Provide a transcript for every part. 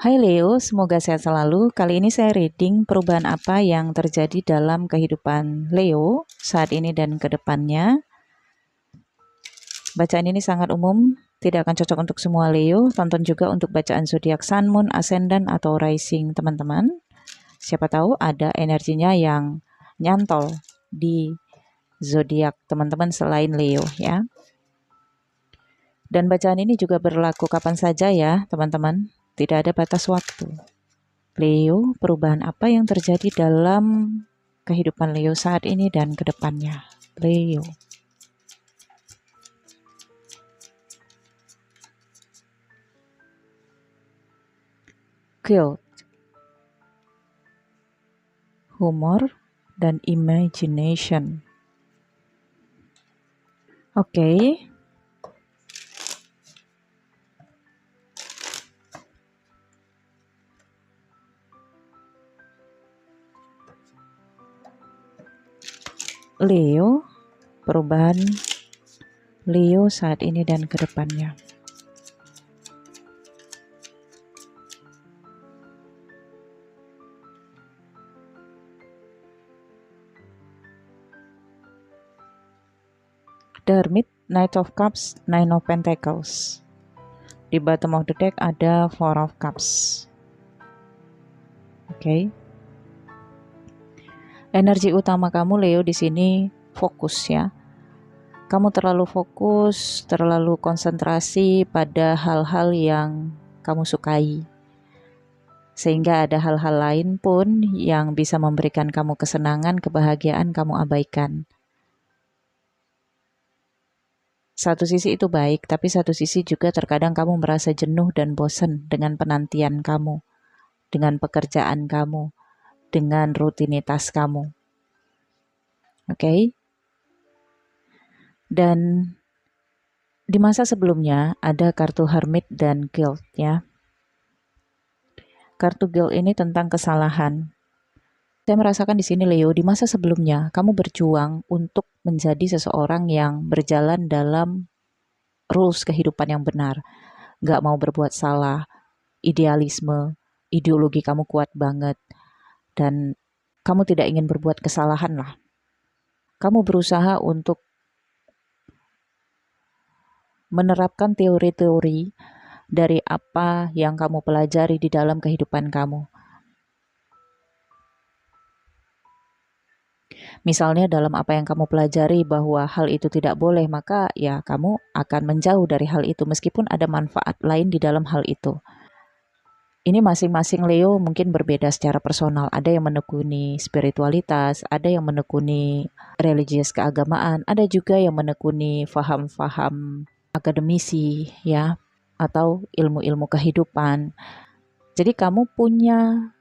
Hai Leo, semoga sehat selalu. Kali ini saya reading perubahan apa yang terjadi dalam kehidupan Leo saat ini dan ke depannya. Bacaan ini sangat umum, tidak akan cocok untuk semua Leo. Tonton juga untuk bacaan zodiak Sun, Moon, Ascendant, atau Rising teman-teman. Siapa tahu ada energinya yang nyantol di zodiak teman-teman selain Leo ya. Dan bacaan ini juga berlaku kapan saja ya teman-teman, tidak ada batas waktu. Leo, perubahan apa yang terjadi dalam kehidupan Leo saat ini dan ke depannya? Leo. Guilt, humor, dan imagination. Oke. Leo, perubahan Leo saat ini dan ke depannya. The Hermit, Knight of Cups, Nine of Pentacles. Di bottom of the deck ada Four of Cups. Oke. Energi utama kamu Leo di sini fokus ya. Kamu terlalu fokus, terlalu konsentrasi pada hal-hal yang kamu sukai. Sehingga ada hal-hal lain pun yang bisa memberikan kamu kesenangan, kebahagiaan kamu abaikan. Satu sisi itu baik, tapi satu sisi juga terkadang kamu merasa jenuh dan bosan dengan penantian kamu, dengan pekerjaan kamu, dengan rutinitas kamu. Oke? Dan di masa sebelumnya ada kartu Hermit dan Guilt ya. Kartu Guilt ini tentang kesalahan. Saya merasakan di sini Leo, di masa sebelumnya kamu berjuang untuk menjadi seseorang yang berjalan dalam rules kehidupan yang benar. Gak mau berbuat salah, idealisme, ideologi kamu kuat banget. Dan kamu tidak ingin berbuat kesalahan lah. Kamu berusaha untuk menerapkan teori-teori dari apa yang kamu pelajari di dalam kehidupan kamu. Misalnya dalam apa yang kamu pelajari bahwa hal itu tidak boleh, maka ya kamu akan menjauh dari hal itu meskipun ada manfaat lain di dalam hal itu. Ini masing-masing Leo mungkin berbeda secara personal. Ada yang menekuni spiritualitas, ada yang menekuni religius keagamaan, ada juga yang menekuni faham-faham akademisi ya, atau ilmu-ilmu kehidupan. Jadi kamu punya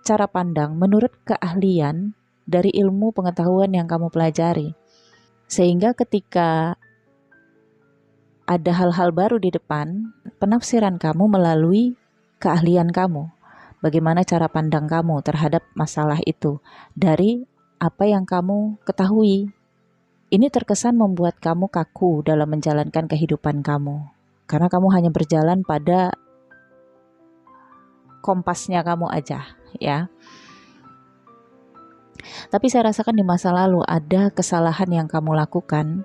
cara pandang menurut keahlian dari ilmu pengetahuan yang kamu pelajari. Sehingga ketika ada hal-hal baru di depan, penafsiran kamu melalui keahlian kamu. Bagaimana cara pandang kamu terhadap masalah itu dari apa yang kamu ketahui. Ini terkesan membuat kamu kaku dalam menjalankan kehidupan kamu. Karena kamu hanya berjalan pada kompasnya kamu aja, ya. Tapi saya rasakan di masa lalu ada kesalahan yang kamu lakukan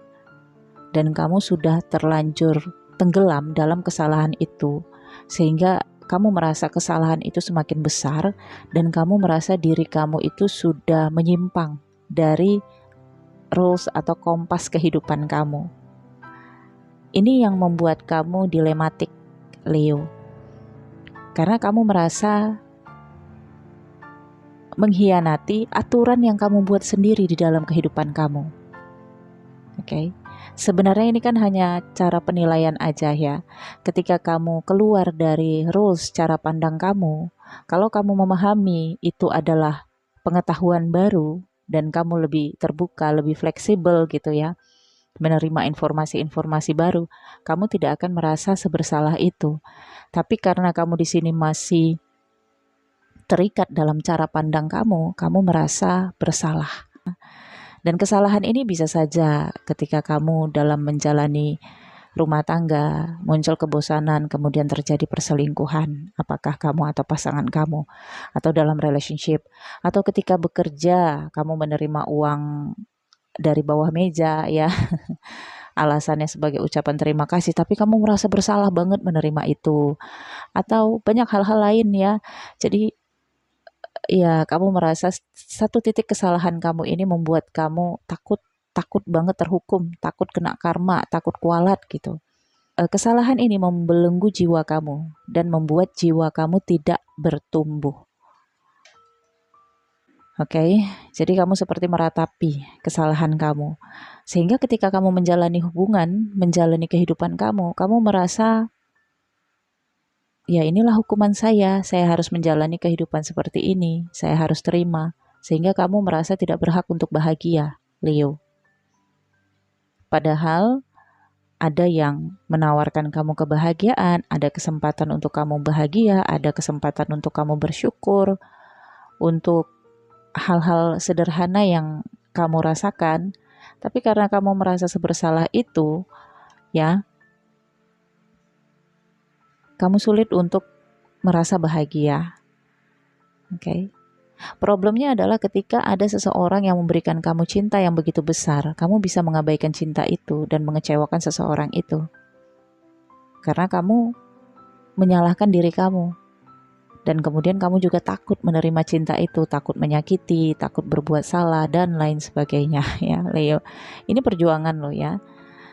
dan kamu sudah terlanjur tenggelam dalam kesalahan itu sehingga kamu merasa kesalahan itu semakin besar dan kamu merasa diri kamu itu sudah menyimpang dari rules atau kompas kehidupan kamu. Ini yang membuat kamu dilematik, Leo. Karena kamu merasa mengkhianati aturan yang kamu buat sendiri di dalam kehidupan kamu. Oke. Sebenarnya ini kan hanya cara penilaian aja ya. Ketika kamu keluar dari rules cara pandang kamu, kalau kamu memahami itu adalah pengetahuan baru dan kamu lebih terbuka, lebih fleksibel gitu ya, menerima informasi-informasi baru, kamu tidak akan merasa sebersalah itu. Tapi karena kamu di sini masih terikat dalam cara pandang kamu merasa bersalah. Dan kesalahan ini bisa saja ketika kamu dalam menjalani rumah tangga, muncul kebosanan, kemudian terjadi perselingkuhan, apakah kamu atau pasangan kamu, atau dalam relationship, atau ketika bekerja, kamu menerima uang dari bawah meja ya, alasannya sebagai ucapan terima kasih, tapi kamu merasa bersalah banget menerima itu, atau banyak hal-hal lain ya. Jadi ya kamu merasa satu titik kesalahan kamu ini membuat kamu takut takut banget terhukum, takut kena karma, takut kualat gitu. Kesalahan ini membelenggu jiwa kamu dan membuat jiwa kamu tidak bertumbuh. Oke, jadi kamu seperti meratapi kesalahan kamu. Sehingga ketika kamu menjalani hubungan, menjalani kehidupan kamu merasa, ya inilah hukuman saya harus menjalani kehidupan seperti ini, saya harus terima. Sehingga kamu merasa tidak berhak untuk bahagia, Leo. Padahal ada yang menawarkan kamu kebahagiaan, ada kesempatan untuk kamu bahagia, ada kesempatan untuk kamu bersyukur, untuk hal-hal sederhana yang kamu rasakan, tapi karena kamu merasa sebersalah itu, ya, kamu sulit untuk merasa bahagia. Oke. Problemnya adalah ketika ada seseorang yang memberikan kamu cinta yang begitu besar, kamu bisa mengabaikan cinta itu dan mengecewakan seseorang itu. Karena kamu menyalahkan diri kamu. Dan kemudian kamu juga takut menerima cinta itu, takut menyakiti, takut berbuat salah, dan lain sebagainya ya Leo. Ini perjuangan lo ya.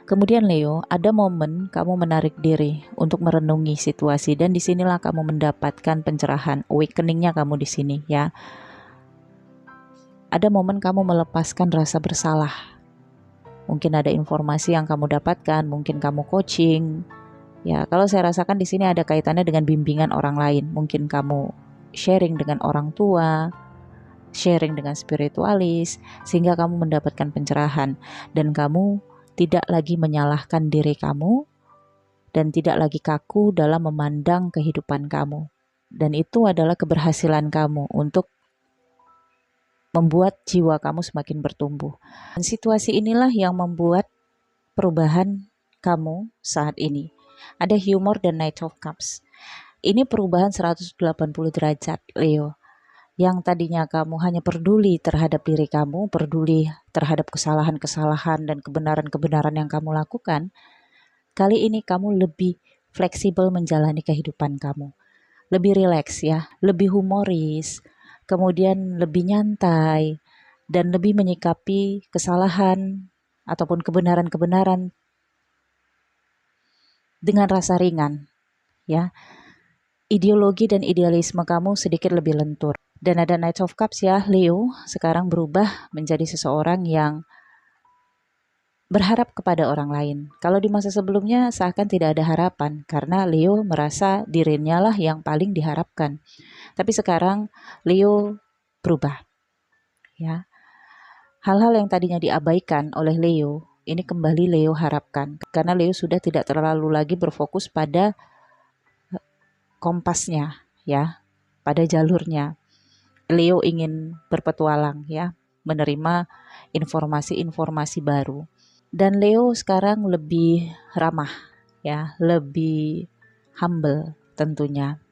Kemudian Leo, ada momen kamu menarik diri untuk merenungi situasi, dan disinilah kamu mendapatkan pencerahan, awakeningnya kamu di sini ya. Ada momen kamu melepaskan rasa bersalah. Mungkin ada informasi yang kamu dapatkan, mungkin kamu coaching. Ya, kalau saya rasakan di sini ada kaitannya dengan bimbingan orang lain. Mungkin kamu sharing dengan orang tua, sharing dengan spiritualis, sehingga kamu mendapatkan pencerahan. Dan kamu tidak lagi menyalahkan diri kamu, dan tidak lagi kaku dalam memandang kehidupan kamu. Dan itu adalah keberhasilan kamu untuk membuat jiwa kamu semakin bertumbuh. Dan situasi inilah yang membuat perubahan kamu saat ini. Ada humor dan Knight of Cups. Ini perubahan 180 derajat, Leo. Yang tadinya kamu hanya peduli terhadap diri kamu, peduli terhadap kesalahan-kesalahan dan kebenaran-kebenaran yang kamu lakukan, kali ini kamu lebih fleksibel menjalani kehidupan kamu. Lebih rileks ya, lebih humoris, kemudian lebih nyantai, dan lebih menyikapi kesalahan ataupun kebenaran-kebenaran dengan rasa ringan, ya. Ideologi dan idealisme kamu sedikit lebih lentur. Dan ada Knight of Cups ya, Leo, sekarang berubah menjadi seseorang yang berharap kepada orang lain. Kalau di masa sebelumnya seakan tidak ada harapan, karena Leo merasa dirinya lah yang paling diharapkan. Tapi sekarang Leo berubah, ya. Hal-hal yang tadinya diabaikan oleh Leo, ini kembali Leo harapkan. Karena Leo sudah tidak terlalu lagi berfokus pada kompasnya ya, pada jalurnya. Leo ingin berpetualang ya, menerima informasi-informasi baru. Dan Leo sekarang lebih ramah ya, lebih humble tentunya.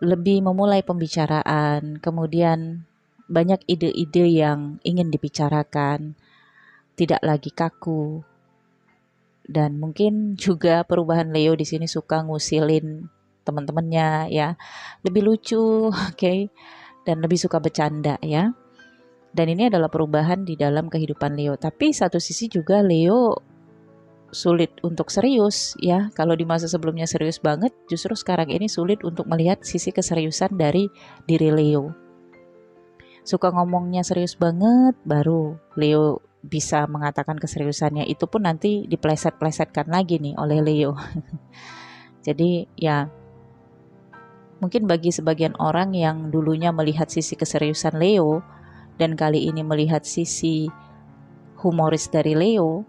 Lebih memulai pembicaraan, kemudian banyak ide-ide yang ingin dibicarakan, tidak lagi kaku. Dan mungkin juga perubahan Leo di sini suka ngusilin teman-temannya ya, lebih lucu, oke, dan lebih suka bercanda ya. Dan ini adalah perubahan di dalam kehidupan Leo. Tapi satu sisi juga Leo sulit untuk serius ya. Kalau di masa sebelumnya serius banget, justru sekarang ini sulit untuk melihat sisi keseriusan dari diri Leo. Suka ngomongnya serius banget, baru Leo bisa mengatakan keseriusannya. Itu pun nanti dipleset-plesetkan lagi nih oleh Leo. Jadi ya, mungkin bagi sebagian orang yang dulunya melihat sisi keseriusan Leo dan kali ini melihat sisi humoris dari Leo,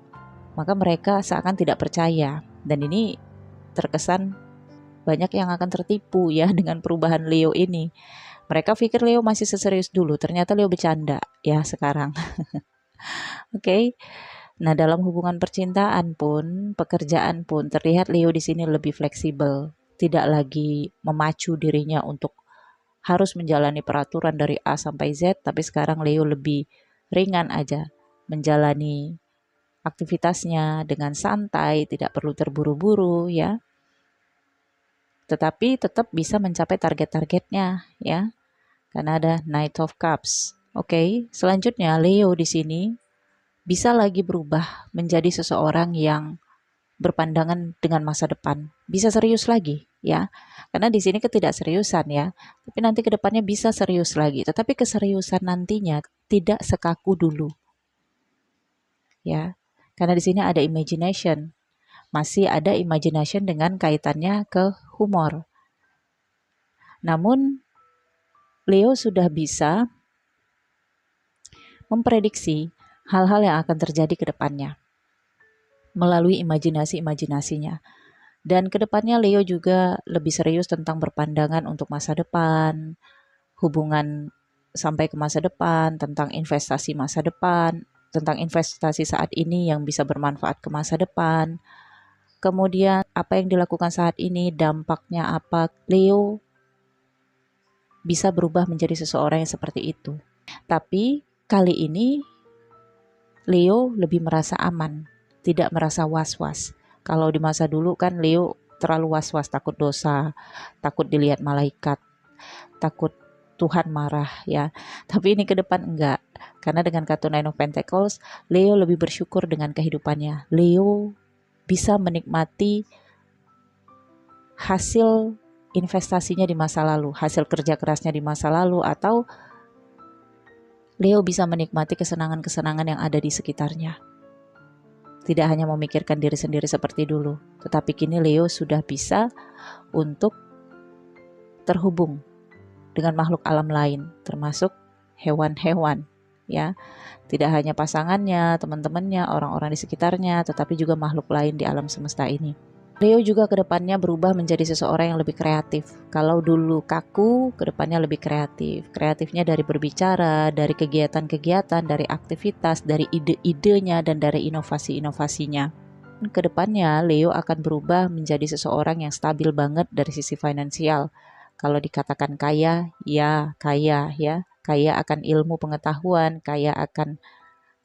maka mereka seakan tidak percaya. Dan ini terkesan banyak yang akan tertipu ya dengan perubahan Leo ini. Mereka pikir Leo masih seserius dulu, ternyata Leo bercanda ya sekarang. Oke. Nah, dalam hubungan percintaan pun, pekerjaan pun terlihat Leo di sini lebih fleksibel, tidak lagi memacu dirinya untuk harus menjalani peraturan dari A sampai Z, tapi sekarang Leo lebih ringan aja menjalani aktivitasnya dengan santai, tidak perlu terburu-buru ya. Tetapi tetap bisa mencapai target-targetnya ya. Karena ada Knight of Cups. Oke, selanjutnya Leo di sini bisa lagi berubah menjadi seseorang yang berpandangan dengan masa depan. Bisa serius lagi ya. Karena di sini ketidakseriusan ya. Tapi nanti ke depannya bisa serius lagi. Tetapi keseriusan nantinya tidak sekaku dulu ya. Karena di sini ada imagination. Masih ada imagination dengan kaitannya ke humor. Namun Leo sudah bisa memprediksi hal-hal yang akan terjadi ke depannya melalui imajinasi-imajinasinya. Dan ke depannya Leo juga lebih serius tentang berpandangan untuk masa depan, hubungan sampai ke masa depan, tentang investasi masa depan, tentang investasi saat ini yang bisa bermanfaat ke masa depan. Kemudian apa yang dilakukan saat ini, dampaknya apa, Leo bisa berubah menjadi seseorang yang seperti itu. Tapi kali ini Leo lebih merasa aman, tidak merasa was-was. Kalau di masa dulu kan Leo terlalu was-was, takut dosa, takut dilihat malaikat, takut Tuhan marah ya. Tapi ini ke depan enggak. Karena dengan kartu Nine of Pentacles, Leo lebih bersyukur dengan kehidupannya. Leo bisa menikmati hasil investasinya di masa lalu, hasil kerja kerasnya di masa lalu, atau Leo bisa menikmati kesenangan-kesenangan yang ada di sekitarnya. Tidak hanya memikirkan diri sendiri seperti dulu, tetapi kini Leo sudah bisa untuk terhubung dengan makhluk alam lain, termasuk hewan-hewan, ya. Tidak hanya pasangannya, teman-temannya, orang-orang di sekitarnya, tetapi juga makhluk lain di alam semesta ini. Leo juga kedepannya berubah menjadi seseorang yang lebih kreatif. Kalau dulu kaku, kedepannya lebih kreatif. Kreatifnya dari berbicara, dari kegiatan-kegiatan, dari aktivitas, dari ide-idenya, dan dari inovasi-inovasinya. Kedepannya Leo akan berubah menjadi seseorang yang stabil banget dari sisi finansial. Kalau dikatakan kaya, ya kaya ya. Kaya akan ilmu pengetahuan, kaya akan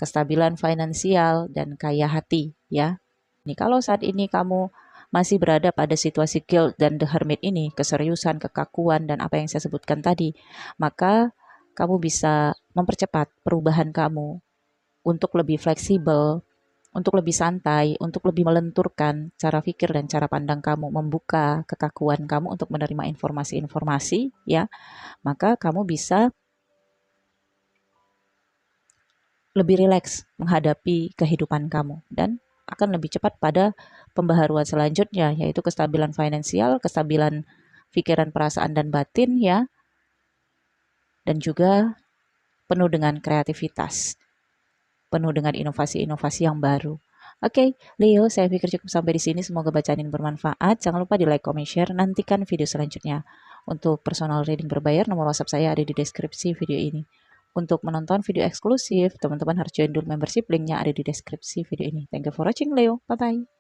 kestabilan finansial, dan kaya hati ya. Nih, kalau saat ini kamu masih berada pada situasi guilt dan the hermit ini, keseriusan, kekakuan, dan apa yang saya sebutkan tadi, maka kamu bisa mempercepat perubahan kamu untuk lebih fleksibel, untuk lebih santai, untuk lebih melenturkan cara pikir dan cara pandang kamu, membuka kekakuan kamu untuk menerima informasi-informasi, ya, maka kamu bisa lebih rileks menghadapi kehidupan kamu dan akan lebih cepat pada pembaharuan selanjutnya, yaitu kestabilan finansial, kestabilan pikiran, perasaan, dan batin ya, dan juga penuh dengan kreativitas, penuh dengan inovasi-inovasi yang baru. Oke, Leo, saya pikir cukup sampai di sini. Semoga bacaan ini bermanfaat. Jangan lupa di like, comment, share. Nantikan video selanjutnya. Untuk personal reading berbayar, nomor WhatsApp saya ada di deskripsi video ini. Untuk menonton video eksklusif, teman-teman harus join dulu membership, linknya ada di deskripsi video ini. Thank you for watching, Leo. Bye-bye.